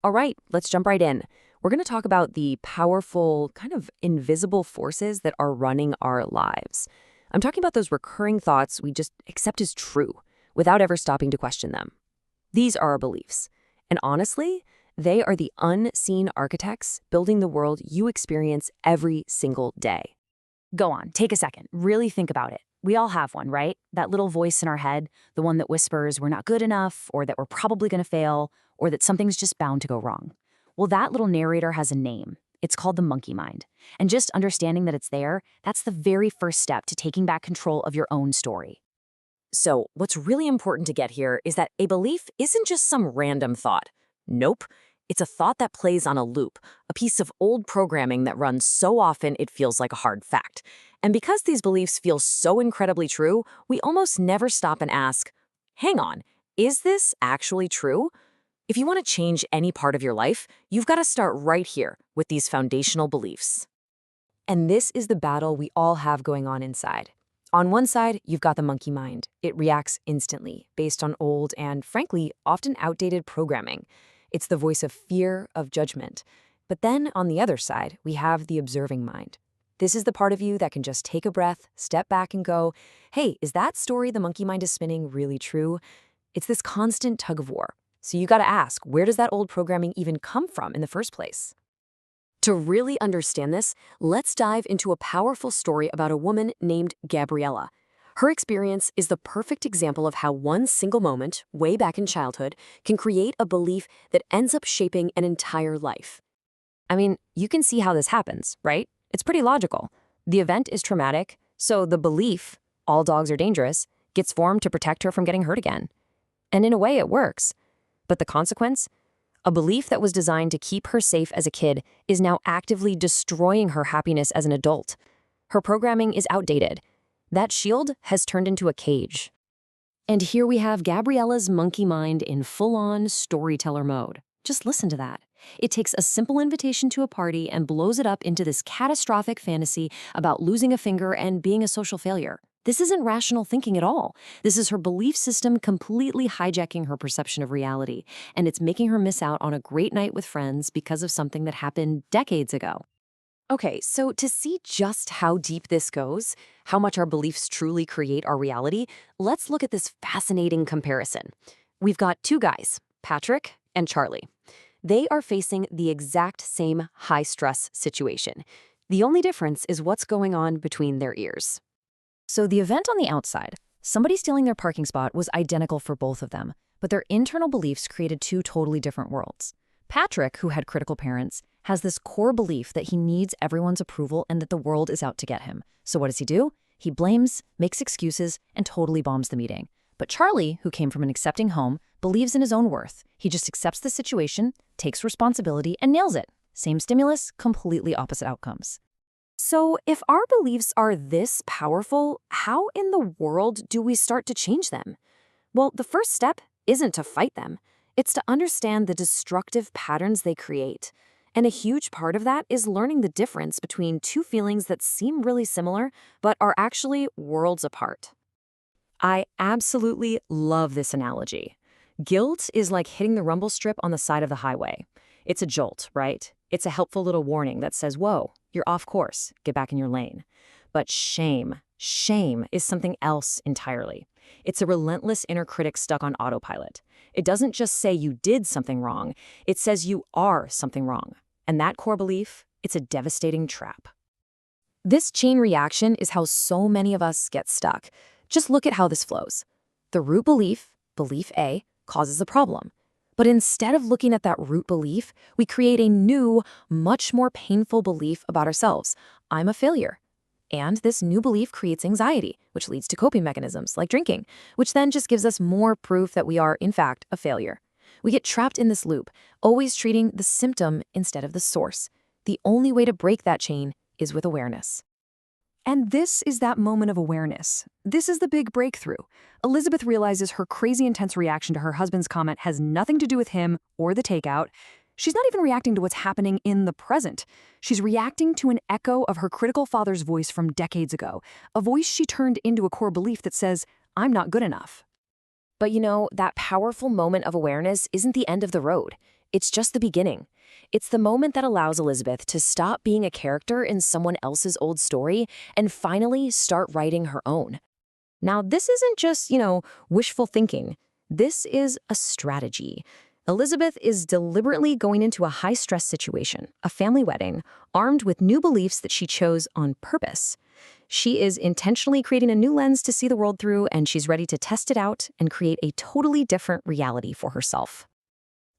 All right, let's jump right in. We're going to talk about the powerful, kind of invisible forces that are running our lives. I'm talking about those recurring thoughts we just accept as true without ever stopping to question them. These are our beliefs. And honestly, they are the unseen architects building the world you experience every single day. Go on, take a second. Really think about it. We all have one, right? That little voice in our head, the one that whispers we're not good enough, or that we're probably going to fail, or that something's just bound to go wrong. Well, that little narrator has a name. It's called the monkey mind. And just understanding that it's there, that's the very first step to taking back control of your own story. So, what's really important to get here is that a belief isn't just some random thought. Nope. It's a thought that plays on a loop, a piece of old programming that runs so often it feels like a hard fact. And because these beliefs feel so incredibly true, we almost never stop and ask, hang on, is this actually true? If you want to change any part of your life, you've got to start right here with these foundational beliefs. And this is the battle we all have going on inside. On one side, you've got the monkey mind. It reacts instantly, based on old and, frankly, often outdated programming. It's the voice of fear, of judgment. But then, on the other side, we have the observing mind. This is the part of you that can just take a breath, step back and go, hey, is that story the monkey mind is spinning really true? It's this constant tug of war. So you got to ask, where does that old programming even come from in the first place? To really understand this, let's dive into a powerful story about a woman named Gabriela. Her experience is the perfect example of how one single moment, way back in childhood, can create a belief that ends up shaping an entire life. I mean, you can see how this happens, right? It's pretty logical. The event is traumatic, so the belief, all dogs are dangerous, gets formed to protect her from getting hurt again. And in a way, it works. But the consequence? A belief that was designed to keep her safe as a kid is now actively destroying her happiness as an adult. Her programming is outdated. That shield has turned into a cage. And here we have Gabriela's monkey mind in full-on storyteller mode. Just listen to that. It takes a simple invitation to a party and blows it up into this catastrophic fantasy about losing a finger and being a social failure. This isn't rational thinking at all. This is her belief system completely hijacking her perception of reality, and it's making her miss out on a great night with friends because of something that happened decades ago. Okay, so to see just how deep this goes, how much our beliefs truly create our reality, let's look at this fascinating comparison. We've got two guys, Patrick and Charlie. They are facing the exact same high-stress situation. The only difference is what's going on between their ears. So the event on the outside, somebody stealing their parking spot, was identical for both of them, but their internal beliefs created two totally different worlds. Patrick, who had critical parents, has this core belief that he needs everyone's approval and that the world is out to get him. So what does he do? He blames, makes excuses, and totally bombs the meeting. But Charlie, who came from an accepting home, believes in his own worth. He just accepts the situation, takes responsibility, and nails it. Same stimulus, completely opposite outcomes. So if our beliefs are this powerful, how in the world do we start to change them? Well, the first step isn't to fight them. It's to understand the destructive patterns they create. And a huge part of that is learning the difference between two feelings that seem really similar, but are actually worlds apart. I absolutely love this analogy. Guilt is like hitting the rumble strip on the side of the highway. It's a jolt, right? It's a helpful little warning that says, whoa, you're off course, get back in your lane. But shame is something else entirely. It's a relentless inner critic stuck on autopilot. It doesn't just say you did something wrong, it says you are something wrong. And that core belief, it's a devastating trap. This chain reaction is how so many of us get stuck. Just look at how this flows. The root belief, belief A, causes a problem. But instead of looking at that root belief, we create a new, much more painful belief about ourselves. I'm a failure. And this new belief creates anxiety, which leads to coping mechanisms like drinking, which then just gives us more proof that we are, in fact, a failure. We get trapped in this loop, always treating the symptom instead of the source. The only way to break that chain is with awareness. And this is that moment of awareness. This is the big breakthrough. Elizabeth realizes her crazy intense reaction to her husband's comment has nothing to do with him or the takeout. She's not even reacting to what's happening in the present. She's reacting to an echo of her critical father's voice from decades ago, a voice she turned into a core belief that says, I'm not good enough. But you know, that powerful moment of awareness isn't the end of the road. It's just the beginning. It's the moment that allows Elizabeth to stop being a character in someone else's old story and finally start writing her own. Now, this isn't just, wishful thinking. This is a strategy. Elizabeth is deliberately going into a high-stress situation, a family wedding, armed with new beliefs that she chose on purpose. She is intentionally creating a new lens to see the world through, and she's ready to test it out and create a totally different reality for herself.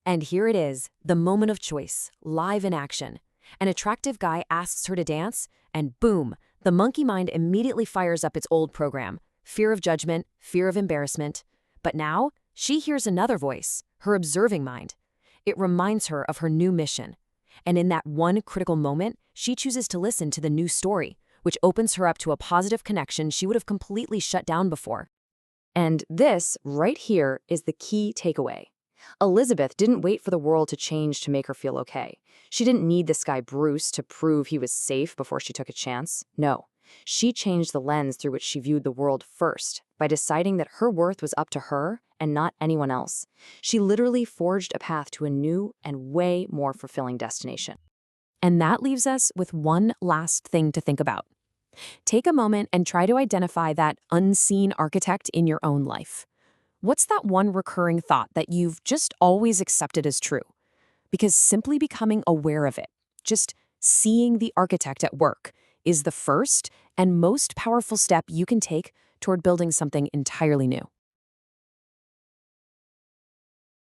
And here it is, the moment of choice, live in action. An attractive guy asks her to dance, and boom, the monkey mind immediately fires up its old program. Fear of judgment, fear of embarrassment. But now, she hears another voice, her observing mind. It reminds her of her new mission. And in that one critical moment, she chooses to listen to the new story, which opens her up to a positive connection she would have completely shut down before. And this, right here, is the key takeaway. Elizabeth didn't wait for the world to change to make her feel okay. She didn't need this guy Bruce to prove he was safe before she took a chance. No. She changed the lens through which she viewed the world first, by deciding that her worth was up to her and not anyone else. She literally forged a path to a new and way more fulfilling destination. And that leaves us with one last thing to think about. Take a moment and try to identify that unseen architect in your own life. What's that one recurring thought that you've just always accepted as true? Because simply becoming aware of it, just seeing the architect at work, is the first and most powerful step you can take toward building something entirely new.